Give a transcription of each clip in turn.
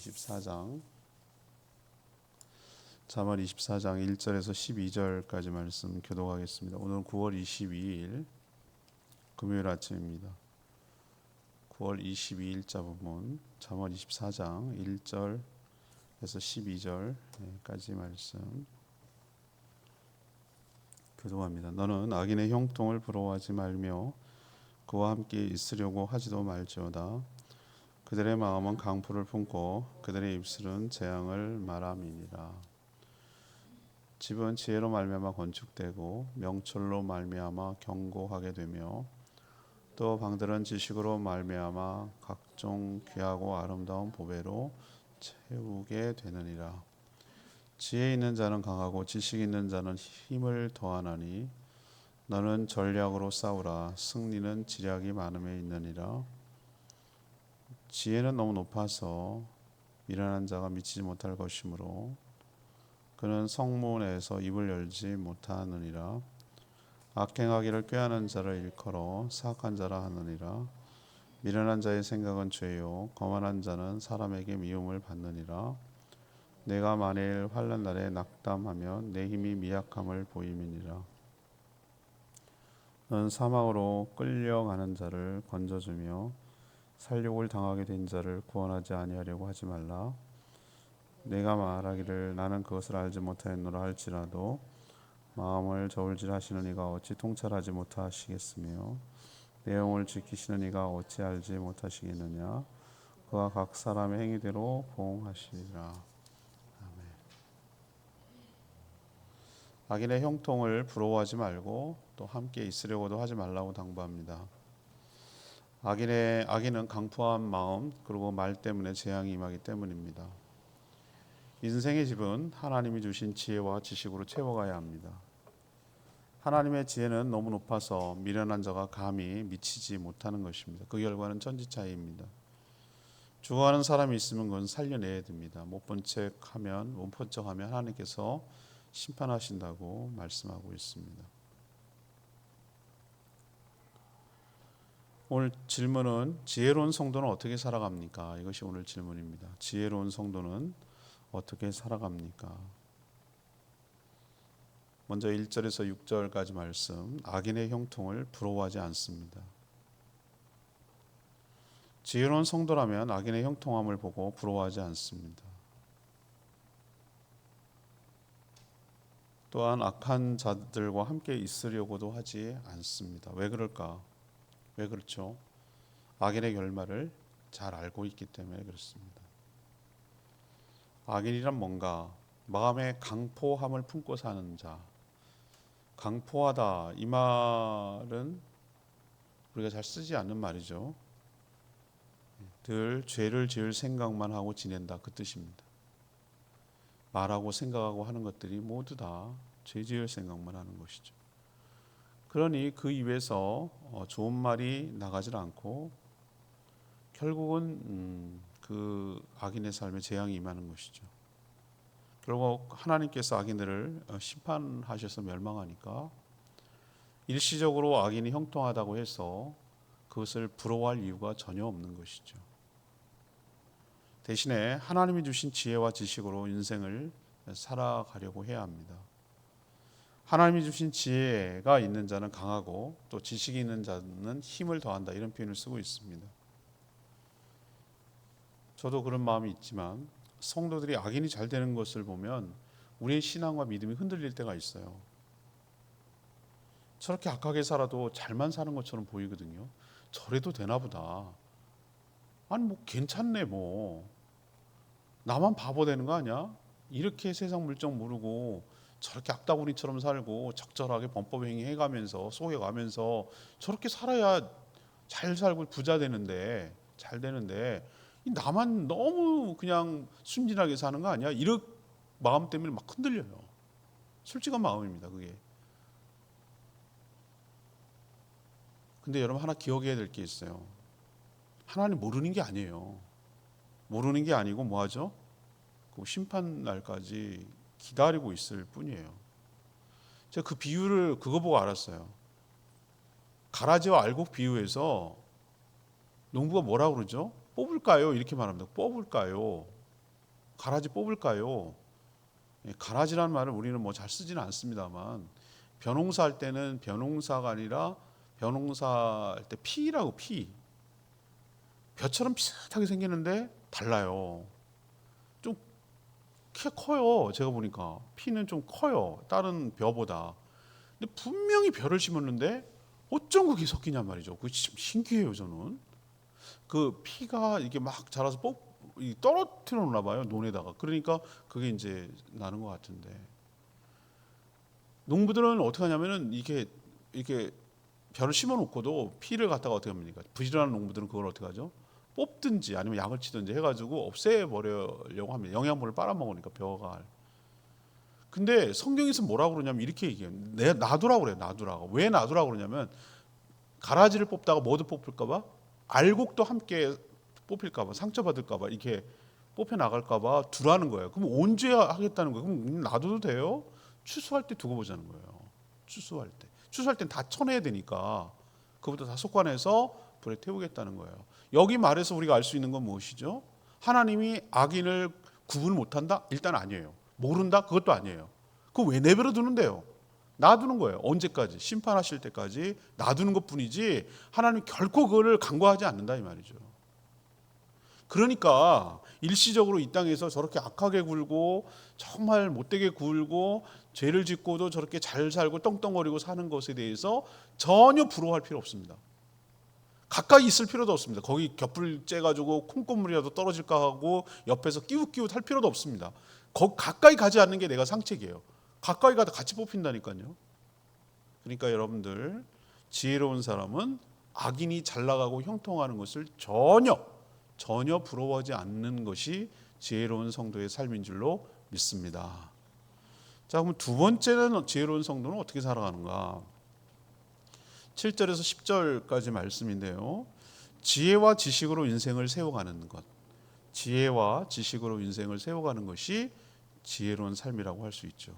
24장 1절에서 12절까지 말씀 교독하겠습니다. 오늘은 9월 22일 금요일 아침입니다. 9월 22일자 부분 잠언 24장 1절에서 12절까지 말씀 교독합니다. 너는 악인의 형통을 부러워하지 말며 그와 함께 있으려고 하지도 말지어다. 그들의 마음은 강포를 품고 그들의 입술은 재앙을 말함이니라. 집은 지혜로 말미암아 건축되고 명철로 말미암아 견고하게 되며 또 방들은 지식으로 말미암아 각종 귀하고 아름다운 보배로 채우게 되느니라. 지혜 있는 자는 강하고 지식 있는 자는 힘을 더하나니 너는 전략으로 싸우라. 승리는 지략이 많음에 있느니라. 지혜는 너무 높아서 미련한 자가 미치지 못할 것이므로 그는 성문에서 입을 열지 못하느니라. 악행하기를 꾀하는 자를 일컬어 사악한 자라 하느니라. 미련한 자의 생각은 죄요 거만한 자는 사람에게 미움을 받느니라. 내가 만일 환난 날에 낙담하면 내 힘이 미약함을 보임이니라. 넌 사망으로 끌려가는 자를 건져주며 살육을 당하게 된 자를 구원하지 아니하려고 하지 말라. 내가 말하기를 나는 그것을 알지 못하였노라 할지라도 마음을 저울질하시는 이가 어찌 통찰하지 못하시겠으며 내 영을 지키시는 이가 어찌 알지 못하시겠느냐. 그와 각 사람의 행위대로 보응하시리라. 아멘. 악인의 형통을 부러워하지 말고 또 함께 있으려고도 하지 말라고 당부합니다. 악인은 강포한 마음 그리고 말 때문에 재앙이 임하기 때문입니다. 인생의 집은 하나님이 주신 지혜와 지식으로 채워가야 합니다. 하나님의 지혜는 너무 높아서 미련한 자가 감히 미치지 못하는 것입니다. 그 결과는 천지차이입니다. 죽어가는 사람이 있으면 그건 살려내야 됩니다. 못 본 척하면 하나님께서 심판하신다고 말씀하고 있습니다. 오늘 질문은 지혜로운 성도는 어떻게 살아갑니까? 이것이 오늘 질문입니다. 지혜로운 성도는 어떻게 살아갑니까? 먼저 1절에서 6절까지 말씀, 악인의 형통을 부러워하지 않습니다. 지혜로운 성도라면 악인의 형통함을 보고 부러워하지 않습니다. 또한 악한 자들과 함께 있으려고도 하지 않습니다. 왜 그럴까? 왜 그렇죠? 악인의 결말을 잘 알고 있기 때문에 그렇습니다. 악인이란 뭔가? 마음에 강포함을 품고 사는 자. 강포하다 이 말은 우리가 잘 쓰지 않는 말이죠. 늘 죄를 지을 생각만 하고 지낸다 그 뜻입니다. 말하고 생각하고 하는 것들이 모두 다 죄 지을 생각만 하는 것이죠. 그러니 그 입에서 좋은 말이 나가질 않고 결국은 그 악인의 삶에 재앙이 임하는 것이죠. 결국 하나님께서 악인들을 심판하셔서 멸망하니까 일시적으로 악인이 형통하다고 해서 그것을 부러워할 이유가 전혀 없는 것이죠. 대신에 하나님이 주신 지혜와 지식으로 인생을 살아가려고 해야 합니다. 하나님이 주신 지혜가 있는 자는 강하고 또 지식이 있는 자는 힘을 더한다 이런 표현을 쓰고 있습니다. 저도 그런 마음이 있지만 성도들이 악인이 잘 되는 것을 보면 우리의 신앙과 믿음이 흔들릴 때가 있어요. 저렇게 악하게 살아도 잘만 사는 것처럼 보이거든요. 저래도 되나 보다. 아니 뭐 괜찮네 뭐. 나만 바보 되는 거 아니야? 이렇게 세상 물정 모르고 저렇게 악다구니처럼 살고 적절하게 범법 행위해가면서 속여가면서 저렇게 살아야 잘 살고 부자 되는데 잘 되는데 나만 너무 그냥 순진하게 사는 거 아니야? 이런 마음 때문에 막 흔들려요. 솔직한 마음입니다. 그게. 근데 여러분 하나 기억해야 될 게 있어요. 하나님 모르는 게 아니에요. 모르는 게 아니고 뭐하죠? 그 심판 날까지 기다리고 있을 뿐이에요. 제가 그 비유를 그거 보고 알았어요. 가라지와 알곡 비유에서 농부가 뭐라고 그러죠? 뽑을까요? 이렇게 말합니다. 뽑을까요? 가라지 뽑을까요? 가라지라는 말을 우리는 뭐 잘 쓰지는 않습니다만 벼농사 할 때는 벼농사가 아니라 벼농사 할 때 피라고 피. 벼처럼 비슷하게 생기는데 달라요. 좀 키가 커요. 제가 보니까 피는 좀 커요. 다른 벼보다. 근데 분명히 벼를 심었는데 어쩜 그게 섞이냔 말이죠. 그게 참 신기해요, 저는. 그 피가 이게 막 자라서 떨어뜨려 놓나 봐요, 논에다가. 그러니까 그게 이제 나는 것 같은데. 농부들은 어떻게 하냐면은 이렇게 벼를 심어 놓고도 피를 갖다가 어떻게 합니까? 부지런한 농부들은 그걸 어떻게 하죠? 뽑든지 아니면 약을 치든지 해가지고 없애버리려고 합니다. 영양분을 빨아먹으니까 벼가. 근데 성경에서 뭐라고 그러냐면 이렇게 얘기해요. 놔두라고 그래요. 놔두라고. 왜 놔두라고 그러냐면 가라지를 뽑다가 뭐도 뽑힐까봐, 알곡도 함께 뽑힐까봐, 상처받을까봐, 이렇게 뽑혀 나갈까봐 두라는 거예요. 그럼 언제 하겠다는 거예요? 그럼 놔둬도 돼요? 추수할 때 두고 보자는 거예요. 추수할 땐 다 쳐내야 되니까 그것부터 다 속아내서 불에 태우겠다는 거예요. 여기 말해서 우리가 알 수 있는 건 무엇이죠? 하나님이 악인을 구분 못한다? 일단 아니에요. 모른다? 그것도 아니에요. 그거 왜 내버려 두는데요? 놔두는 거예요. 언제까지? 심판하실 때까지 놔두는 것뿐이지 하나님이 결코 그거를 간과하지 않는다 이 말이죠. 그러니까 일시적으로 이 땅에서 저렇게 악하게 굴고 정말 못되게 굴고 죄를 짓고도 저렇게 잘 살고 떵떵거리고 사는 것에 대해서 전혀 부러워할 필요 없습니다. 가까이 있을 필요도 없습니다. 거기 곁불 째가지고 콩고물이라도 떨어질까 하고 옆에서 끼웃끼웃 할 필요도 없습니다. 가까이 가지 않는 게 내가 상책이에요. 가까이 가다 같이 뽑힌다니까요. 그러니까 여러분들, 지혜로운 사람은 악인이 잘 나가고 형통하는 것을 전혀 부러워하지 않는 것이 지혜로운 성도의 삶인 줄로 믿습니다. 자, 그럼 두 번째는 지혜로운 성도는 어떻게 살아가는가? 7절에서 10절까지 말씀인데요. 지혜와 지식으로 인생을 세워가는 것. 지혜와 지식으로 인생을 세워가는 것이 지혜로운 삶이라고 할 수 있죠.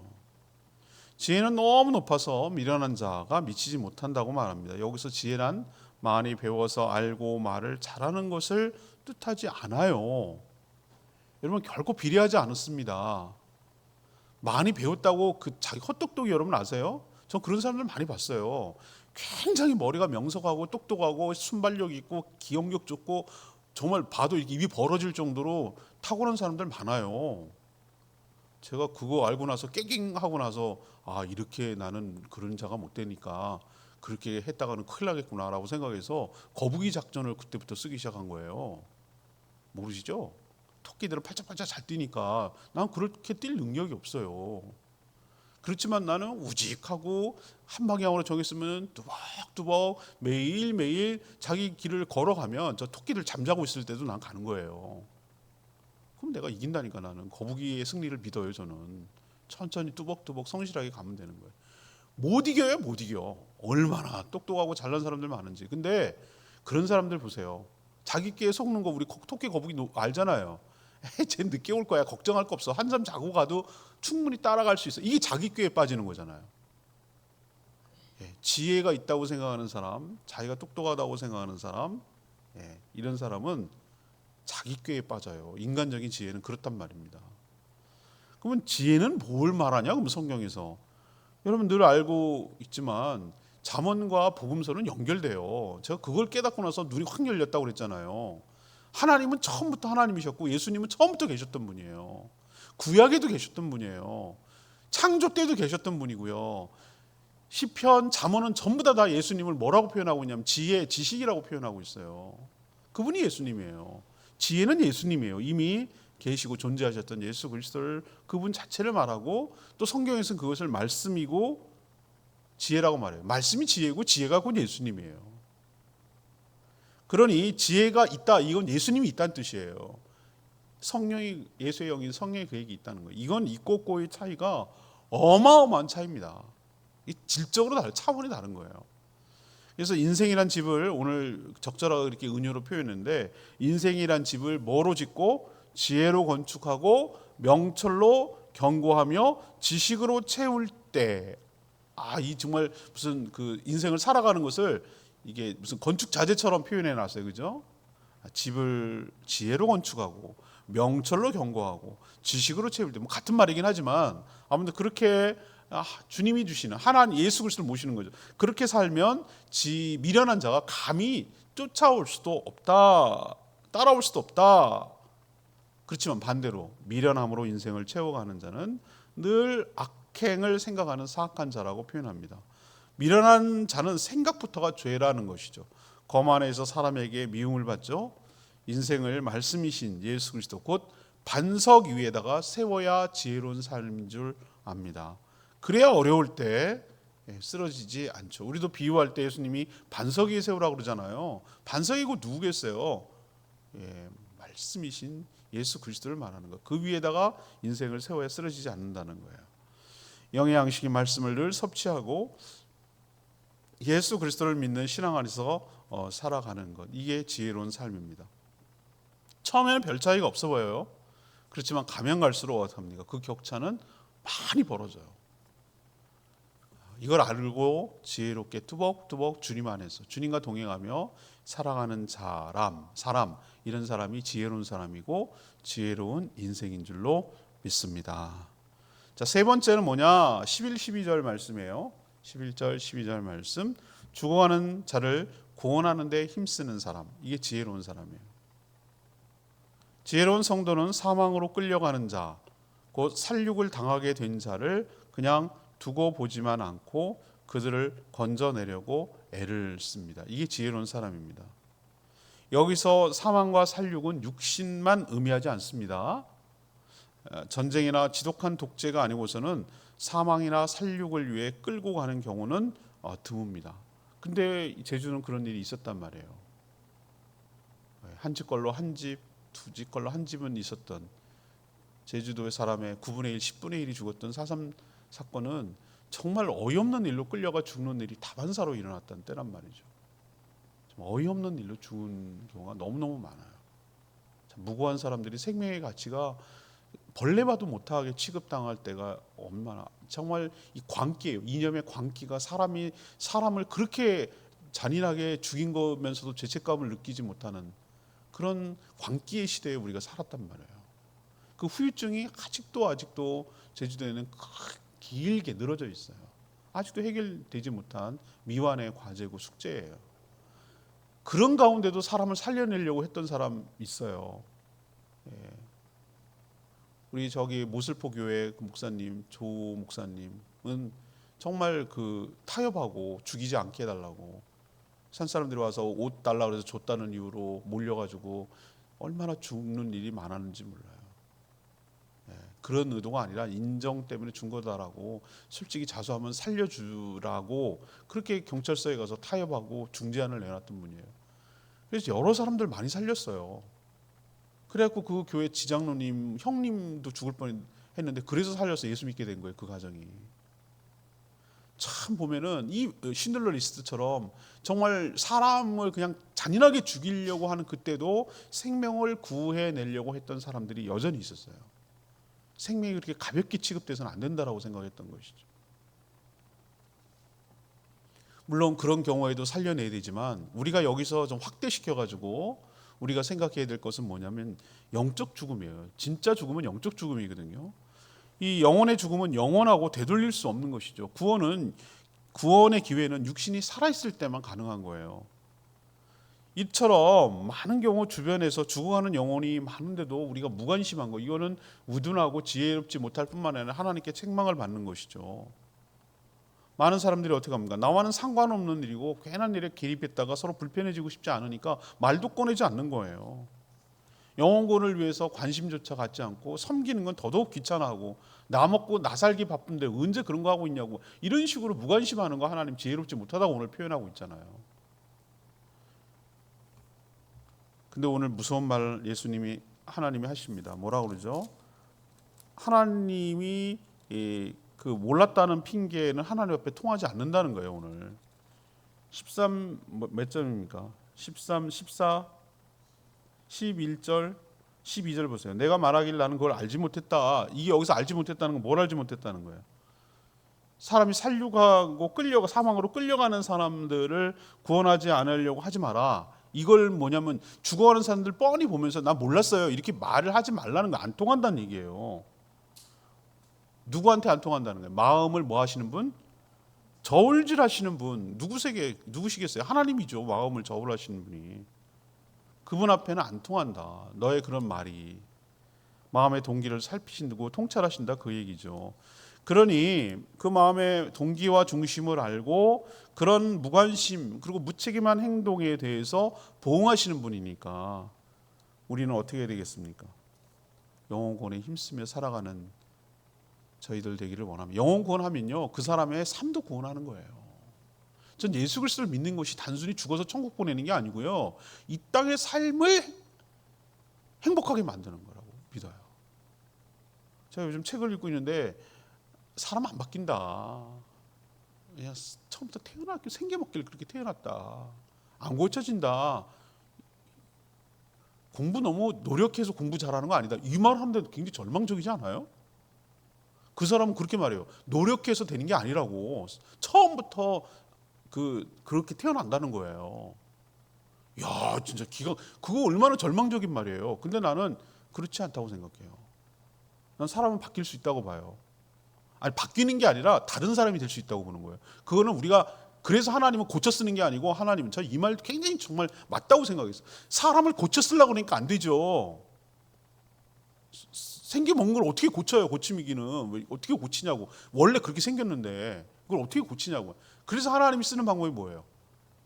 지혜는 너무 높아서 미련한 자가 미치지 못한다고 말합니다. 여기서 지혜란 많이 배워서 알고 말을 잘하는 것을 뜻하지 않아요. 여러분, 결코 비례하지 않습니다. 많이 배웠다고 그 자기 헛똑똑이 여러분 아세요? 전 그런 사람들 많이 봤어요. 굉장히 머리가 명석하고 똑똑하고 순발력 있고 기억력 좋고 정말 봐도 입이 벌어질 정도로 탁월한 사람들 많아요. 제가 그거 알고 나서 깨깅하고 나서 이렇게 나는 그런 자가 못 되니까 그렇게 했다가는 큰일 나겠구나라고 생각해서 거북이 작전을 그때부터 쓰기 시작한 거예요. 모르시죠? 토끼들은 팔짝팔짝 잘 뛰니까 난 그렇게 뛸 능력이 없어요. 그렇지만 나는 우직하고 한 방향으로 정했으면 뚜벅뚜벅 매일매일 자기 길을 걸어가면 저 토끼들 잠자고 있을 때도 난 가는 거예요. 그럼 내가 이긴다니까. 나는 거북이의 승리를 믿어요. 저는 천천히 뚜벅뚜벅 성실하게 가면 되는 거예요. 못 이겨요. 못 이겨. 얼마나 똑똑하고 잘난 사람들 많은지. 근데 그런 사람들 보세요. 자기 꾀에 속는 거 우리 토끼 거북이 알잖아요. 쟤 늦게 올 거야. 걱정할 거 없어. 한잠 자고 가도 충분히 따라갈 수 있어. 이게 자기 꾀에 빠지는 거잖아요. 지혜가 있다고 생각하는 사람, 자기가 똑똑하다고 생각하는 사람, 이런 사람은 자기 꾀에 빠져요. 인간적인 지혜는 그렇단 말입니다. 그러면 지혜는 뭘 말하냐? 그럼 성경에서 여러분 늘 알고 있지만 잠언과 복음서는 연결돼요. 제가 그걸 깨닫고 나서 눈이 확 열렸다고 그랬잖아요. 하나님은 처음부터 하나님이셨고 예수님은 처음부터 계셨던 분이에요. 구약에도 계셨던 분이에요. 창조 때도 계셨던 분이고요. 시편, 잠언은 전부 다 예수님을 뭐라고 표현하고 있냐면 지혜, 지식이라고 표현하고 있어요. 그분이 예수님이에요. 지혜는 예수님이에요. 이미 계시고 존재하셨던 예수 그리스도를, 그분 자체를 말하고, 또 성경에서는 그것을 말씀이고 지혜라고 말해요. 말씀이 지혜고 지혜가 곧 예수님이에요. 그러니 지혜가 있다, 이건 예수님이 있다는 뜻이에요. 성령이, 예수의 영인 성령이 그에게 있다는 거예요. 이건 있고 없고의 차이가 어마어마한 차이입니다. 질적으로 다른, 차원이 다른 거예요. 그래서 인생이란 집을 오늘 적절하게 이렇게 은유로 표현했는데, 인생이란 집을 뭐로 짓고 지혜로 건축하고 명철로 견고하며 지식으로 채울 때, 이 정말 무슨 그 인생을 살아가는 것을 이게 무슨 건축 자재처럼 표현해 놨어요. 그죠? 집을 지혜로 건축하고 명철로 경고하고 지식으로 채울 때 뭐 같은 말이긴 하지만 아무튼 그렇게 주님이 주시는 하나님 예수 그리스도를 모시는 거죠. 그렇게 살면 미련한 자가 감히 쫓아올 수도 없다. 따라올 수도 없다. 그렇지만 반대로 미련함으로 인생을 채워가는 자는 늘 악행을 생각하는 사악한 자라고 표현합니다. 미련한 자는 생각부터가 죄라는 것이죠. 거만해서 사람에게 미움을 받죠. 인생을 말씀이신 예수 그리스도 곧 반석 위에다가 세워야 지혜로운 삶인 줄 압니다. 그래야 어려울 때 쓰러지지 않죠. 우리도 비유할 때 예수님이 반석 위에 세우라고 그러잖아요. 반석이고 누구겠어요? 말씀이신 예수 그리스도를 말하는 것. 그 위에다가 인생을 세워야 쓰러지지 않는다는 거예요. 영의 양식의 말씀을 늘 섭취하고 예수 그리스도를 믿는 신앙 안에서 살아가는 것. 이게 지혜로운 삶입니다. 처음에는 별 차이가 없어 보여요. 그렇지만 가면 갈수록 어떡합니까? 그 격차는 많이 벌어져요. 이걸 알고 지혜롭게 뚜벅뚜벅 주님 안에서 주님과 동행하며 살아가는 사람 이런 사람이 지혜로운 사람이고 지혜로운 인생인 줄로 믿습니다. 자, 세 번째는 뭐냐? 11, 12절 말씀이에요. 11절, 12절 말씀. 죽어가는 자를 구원하는 데 힘쓰는 사람. 이게 지혜로운 사람이에요. 지혜로운 성도는 사망으로 끌려가는 자, 곧 살육을 당하게 된 자를 그냥 두고 보지만 않고 그들을 건져내려고 애를 씁니다. 이게 지혜로운 사람입니다. 여기서 사망과 살육은 육신만 의미하지 않습니다. 전쟁이나 지독한 독재가 아니고서는 사망이나 살육을 위해 끌고 가는 경우는 드뭅니다. 근데 제주는 그런 일이 있었단 말이에요. 한 집 걸로 한 집, 두 집 걸로 한 집은 있었던 제주도의 사람의 9분의 1, 10분의 1이 죽었던 4.3 사건은 정말 어이없는 일로 끌려가 죽는 일이 다반사로 일어났던 때란 말이죠. 좀 어이없는 일로 죽은 경우가 너무너무 많아요. 참 무고한 사람들이 생명의 가치가 벌레 봐도 못하게 취급당할 때가 얼마나 정말 이 광기예요. 이념의 광기가 사람을 그렇게 잔인하게 죽인 거면서도 죄책감을 느끼지 못하는 그런 광기의 시대에 우리가 살았단 말이에요. 그 후유증이 아직도 제주도에는 길게 늘어져 있어요. 아직도 해결되지 못한 미완의 과제고 숙제예요. 그런 가운데도 사람을 살려내려고 했던 사람 있어요. 우리 저기 모슬포 교회 목사님 조 목사님은 정말 그 타협하고 죽이지 않게 해달라고 산 사람들이 와서 옷 달라 그래서 줬다는 이유로 몰려가지고 얼마나 죽는 일이 많았는지 몰라요. 그런 의도가 아니라 인정 때문에 준 거다라고 솔직히 자수하면 살려주라고 그렇게 경찰서에 가서 타협하고 중재안을 내놨던 분이에요. 그래서 여러 사람들 많이 살렸어요. 그래갖고 그 교회 지장로님 형님도 죽을 뻔했는데 그래서 살려서 예수 믿게 된 거예요. 그 가정이. 참 보면은 이 신들러 리스트처럼 정말 사람을 그냥 잔인하게 죽이려고 하는 그때도 생명을 구해내려고 했던 사람들이 여전히 있었어요. 생명이 그렇게 가볍게 취급돼서는 안 된다라고 생각했던 것이죠. 물론 그런 경우에도 살려내야 되지만 우리가 여기서 좀 확대시켜가지고 우리가 생각해야 될 것은 뭐냐면 영적 죽음이에요. 진짜 죽음은 영적 죽음이거든요. 이 영혼의 죽음은 영원하고 되돌릴 수 없는 것이죠. 구원의 기회는 육신이 살아있을 때만 가능한 거예요. 이처럼 많은 경우 주변에서 죽어가는 영혼이 많은데도 우리가 무관심한 거, 이거는 우둔하고 지혜롭지 못할 뿐만 아니라 하나님께 책망을 받는 것이죠. 많은 사람들이 어떻게 합니까? 나와는 상관없는 일이고 괜한 일에 개입했다가 서로 불편해지고 싶지 않으니까 말도 꺼내지 않는 거예요. 영혼구원을 위해서 관심조차 갖지 않고 섬기는 건 더더욱 귀찮아하고 나 먹고 나 살기 바쁜데 언제 그런 거 하고 있냐고 이런 식으로 무관심하는 거 하나님 지혜롭지 못하다고 오늘 표현하고 있잖아요. 근데 오늘 무서운 말 하나님이 하십니다. 뭐라고 그러죠? 하나님이 그 몰랐다는 핑계는 하나님 앞에 통하지 않는다는 거예요. 오늘 13 몇 점입니까? 13, 14, 11절, 12절 보세요. 내가 말하길 나는 그걸 알지 못했다. 이게 여기서 알지 못했다는 건 뭘 알지 못했다는 거예요? 사람이 살육하고 사망으로 끌려가는 사람들을 구원하지 않으려고 하지 마라. 이걸 뭐냐면 죽어가는 사람들 뻔히 보면서 나 몰랐어요 이렇게 말을 하지 말라는 거. 안 통한다는 얘기예요. 누구한테 안 통한다는 거예요? 마음을 뭐 하시는 분? 저울질 하시는 분. 누구시겠어요? 하나님이죠. 마음을 저울하시는 분이. 그분 앞에는 안 통한다. 너의 그런 말이. 마음의 동기를 살피신다고 통찰하신다 그 얘기죠. 그러니 그 마음의 동기와 중심을 알고 그런 무관심 그리고 무책임한 행동에 대해서 보응하시는 분이니까 우리는 어떻게 해야 되겠습니까? 영혼 구원에 힘쓰며 살아가는 저희들 되기를 원합니다. 영혼 구원하면요 그 사람의 삶도 구원하는 거예요. 전 예수 그리스도를 믿는 것이 단순히 죽어서 천국 보내는 게 아니고요 이 땅의 삶을 행복하게 만드는 거라고 믿어요. 제가 요즘 책을 읽고 있는데 사람 안 바뀐다. 그냥 처음부터 태어났길 생겨먹길 그렇게 태어났다. 안 고쳐진다. 공부 너무 노력해서 공부 잘하는 거 아니다. 이 말 하는데 굉장히 절망적이지 않아요? 그 사람은 그렇게 말해요. 노력해서 되는 게 아니라고. 처음부터 그렇게 태어난다는 거예요. 야, 진짜 그거 얼마나 절망적인 말이에요. 근데 나는 그렇지 않다고 생각해요. 난 사람은 바뀔 수 있다고 봐요. 아니 바뀌는 게 아니라 다른 사람이 될 수 있다고 보는 거예요. 그거는 우리가 그래서 하나님은 고쳐 쓰는 게 아니고 하나님은 저 이 말 굉장히 정말 맞다고 생각했어요. 사람을 고쳐 쓰려고 그러니까 안 되죠. 생겨먹는 걸 어떻게 고쳐요? 고침이기는 어떻게 고치냐고. 원래 그렇게 생겼는데 그걸 어떻게 고치냐고. 그래서 하나님이 쓰는 방법이 뭐예요?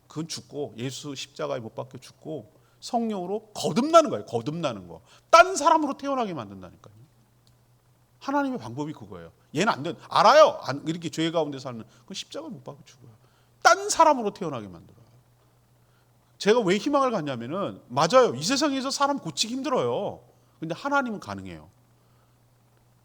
그건 죽고 예수 십자가에 못 박혀 죽고 성령으로 거듭나는 거예요. 거듭나는 거. 딴 사람으로 태어나게 만든다니까요. 하나님의 방법이 그거예요. 얘는 안 돼. 알아요. 이렇게 죄 가운데 사는 그 십자가 못 박고 죽어요. 딴 사람으로 태어나게 만들어요. 제가 왜 희망을 갖냐면은 맞아요. 이 세상에서 사람 고치기 힘들어요. 근데 하나님은 가능해요.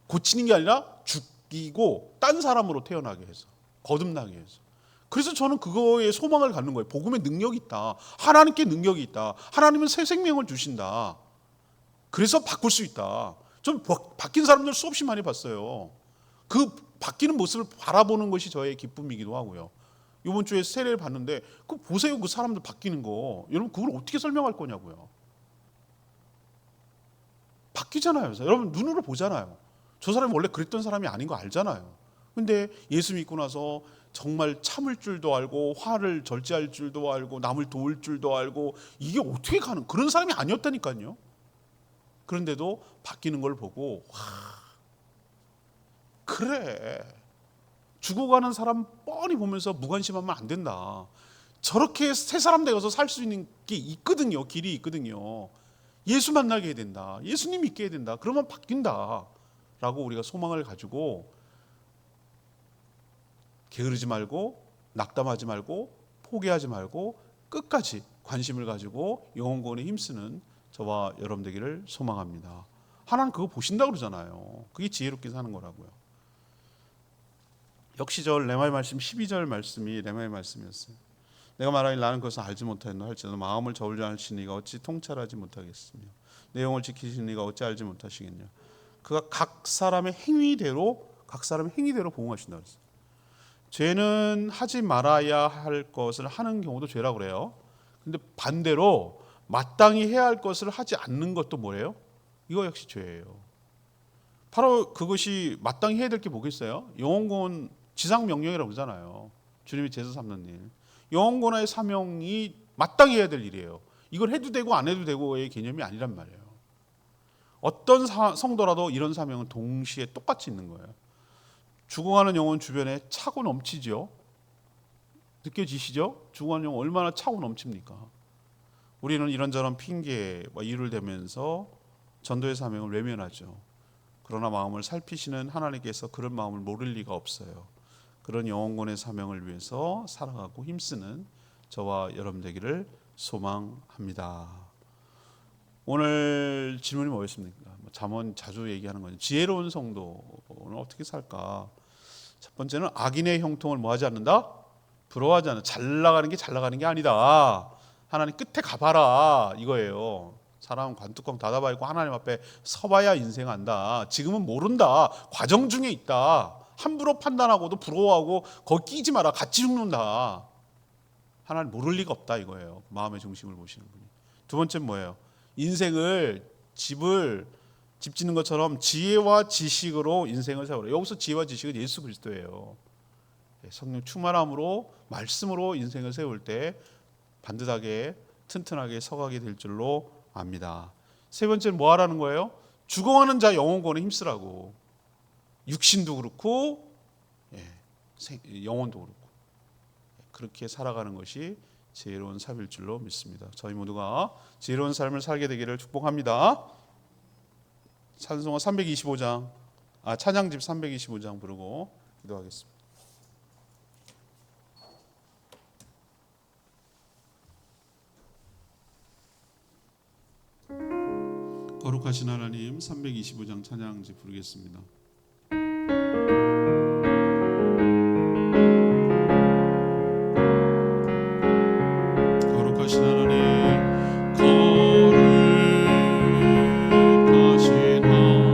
고치는 게 아니라 죽이고 딴 사람으로 태어나게 해서 거듭나게 해서. 그래서 저는 그거에 소망을 갖는 거예요. 복음의 능력이 있다. 하나님께 능력이 있다. 하나님은 새 생명을 주신다. 그래서 바꿀 수 있다. 좀 바뀐 사람들 수없이 많이 봤어요. 그 바뀌는 모습을 바라보는 것이 저의 기쁨이기도 하고요. 이번 주에 세례를 봤는데 그 보세요. 그 사람들 바뀌는 거. 여러분 그걸 어떻게 설명할 거냐고요. 바뀌잖아요. 여러분 눈으로 보잖아요. 저 사람이 원래 그랬던 사람이 아닌 거 알잖아요. 근데 예수 믿고 나서 정말 참을 줄도 알고 화를 절제할 줄도 알고 남을 도울 줄도 알고 이게 어떻게 가는 그런 사람이 아니었다니까요. 그런데도 바뀌는 걸 보고 와 그래 죽어가는 사람 뻔히 보면서 무관심하면 안 된다. 저렇게 새 사람 되어서 살 수 있는 게 있거든요. 길이 있거든요. 예수 만나게 해야 된다. 예수님 믿게 해야 된다. 그러면 바뀐다 라고 우리가 소망을 가지고 게으르지 말고 낙담하지 말고 포기하지 말고 끝까지 관심을 가지고 영혼 구원에 힘쓰는 저와 여러분 되기를 소망합니다. 하나님 그거 보신다고 그러잖아요. 그게 지혜롭게 사는 거라고요. 역시 저 레마의 말씀 12절 말씀이 레마의 말씀이었어요. 내가 말하길 나는 그것을 알지 못하였노 할지라도 마음을 저울하시는 이가 어찌 통찰하지 못하겠으며 내 영을 지키시는 이가 어찌 알지 못하시겠냐. 그가 각 사람의 행위대로 보응하신다 그랬어요. 죄는 하지 말아야 할 것을 하는 경우도 죄라고 그래요. 근데 반대로 마땅히 해야 할 것을 하지 않는 것도 뭐예요? 이거 역시 죄예요. 바로 그것이 마땅히 해야 될 게 뭐겠어요? 영혼구원 지상 명령이라고 그러잖아요. 주님이 제사 삼는 일. 영혼구원의 사명이 마땅히 해야 될 일이에요. 이걸 해도 되고 안 해도 되고의 개념이 아니란 말이에요. 어떤 성도라도 이런 사명은 동시에 똑같이 있는 거예요. 죽어가는 영혼 주변에 차고 넘치죠. 느껴지시죠? 죽어가는 영혼 얼마나 차고 넘칩니까? 우리는 이런저런 핑계와 이유를 대면서 전도의 사명을 외면하죠. 그러나 마음을 살피시는 하나님께서 그런 마음을 모를 리가 없어요. 그런 영혼구원의 사명을 위해서 살아가고 힘쓰는 저와 여러분 되기를 소망합니다. 오늘 질문이 뭐였습니까? 잠언 자주 얘기하는 거죠. 지혜로운 성도는 어떻게 살까? 첫 번째는 악인의 형통을 뭐하지 않는다? 부러워하지 않는다. 잘 나가는 게 아니다. 하나님 끝에 가봐라 이거예요. 사람은 관뚜껑 닫아봐 있고 하나님 앞에 서봐야 인생 안다. 지금은 모른다. 과정 중에 있다. 함부로 판단하고도 부러워하고 거기 끼지 마라. 같이 죽는다. 하나님 모를 리가 없다 이거예요. 마음의 중심을 보시는 분이. 두 번째는 뭐예요? 인생을 집 짓는 것처럼 지혜와 지식으로 인생을 세우라. 여기서 지혜와 지식은 예수 그리스도예요. 성령 충만함으로 말씀으로 인생을 세울 때 반듯하게 튼튼하게 서가게 될 줄로 압니다. 세 번째는 뭐 하라는 거예요? 죽어가는 자 영혼권에 힘쓰라고. 육신도 그렇고 영혼도 그렇고 그렇게 살아가는 것이 지혜로운 삶일 줄로 믿습니다. 저희 모두가 지혜로운 삶을 살게 되기를 축복합니다. 찬송가 325장 찬양집 325장 부르고 기도하겠습니다. 거룩하신 하나님, 325장 찬양집 부르겠습니다. 거룩하신 하나님, 거룩하신 하나님,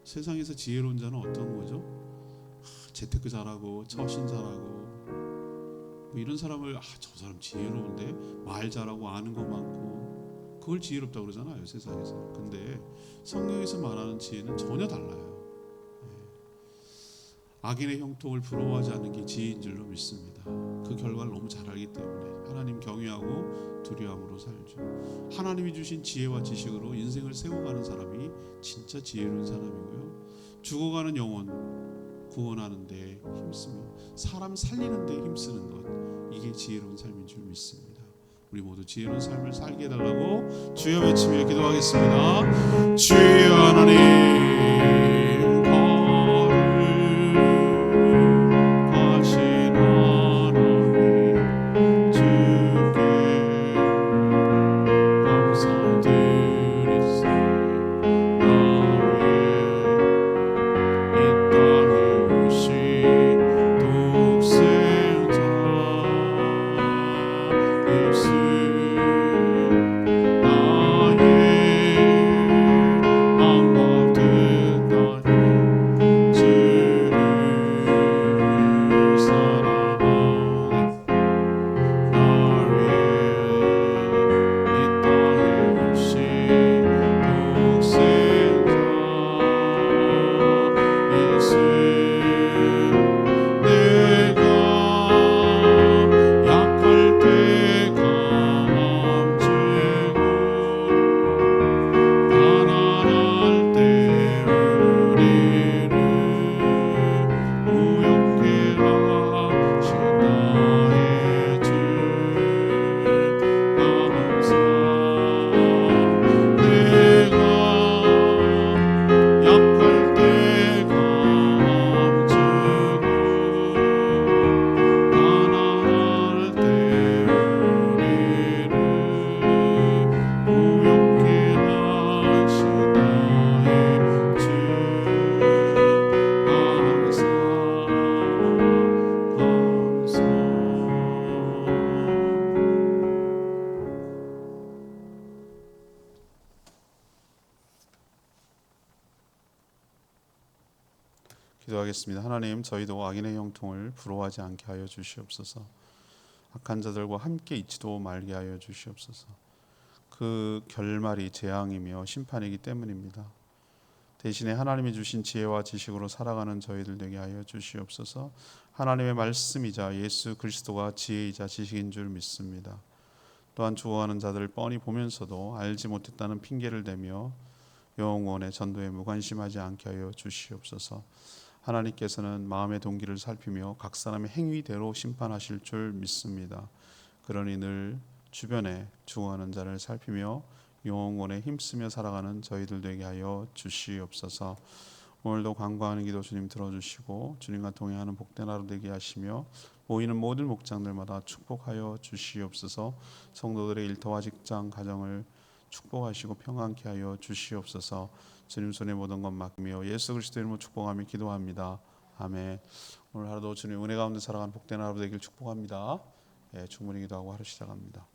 주께 세상에서 지혜로운 자는 어떤 거죠? 재테크 잘하고 처신 잘하고 뭐 이런 사람을 저 사람 지혜로운데 말 잘하고 아는 거 많고 그걸 지혜롭다고 그러잖아요, 세상에서. 근데 성경에서 말하는 지혜는 전혀 달라요. 악인의 형통을 부러워하지 않는 게 지혜인 줄로 믿습니다. 그 결과를 너무 잘 알기 때문에 하나님 경외하고 두려움으로 살죠. 하나님이 주신 지혜와 지식으로 인생을 세워가는 사람이 진짜 지혜로운 사람이고요. 죽어가는 영혼 구원하는 데 힘쓰며 사람 살리는 데 힘쓰는 것, 이게 지혜로운 삶인 줄 믿습니다. 우리 모두 지혜로운 삶을 살게 해달라고 주여 외치며 기도하겠습니다. 주여 하나님, 나의 마음 가운데 기도하겠습니다. 하나님, 저희도 악인의 형통을 부러워하지 않게 하여 주시옵소서. 악한 자들과 함께 있지도 말게 하여 주시옵소서. 그 결말이 재앙이며 심판이기 때문입니다. 대신에 하나님이 주신 지혜와 지식으로 살아가는 저희들 되게 하여 주시옵소서. 하나님의 말씀이자 예수 그리스도가 지혜이자 지식인 줄 믿습니다. 또한 죽어가는 자들을 뻔히 보면서도 알지 못했다는 핑계를 대며 영원의 전도에 무관심하지 않게 하여 주시옵소서. 하나님께서는 마음의 동기를 살피며 각 사람의 행위대로 심판하실 줄 믿습니다. 그러니 늘 주변에 죽어가는 자를 살피며 영원에 힘쓰며 살아가는 저희들 되게 하여 주시옵소서. 오늘도 간구하는 기도 주님 들어주시고 주님과 동행하는 복된 하루 되게 하시며 모이는 모든 목장들마다 축복하여 주시옵소서. 성도들의 일터와 직장 가정을 축복하시고 평안케 하여 주시옵소서. 주님 손에 모든 것 맡기며 예수 그리스도 이름으로 축복하며 기도합니다. 아멘. 오늘 하루도 주님 은혜 가운데 살아가는 복된 하루 되길 축복합니다. 충분히 기도하고 하루 시작합니다.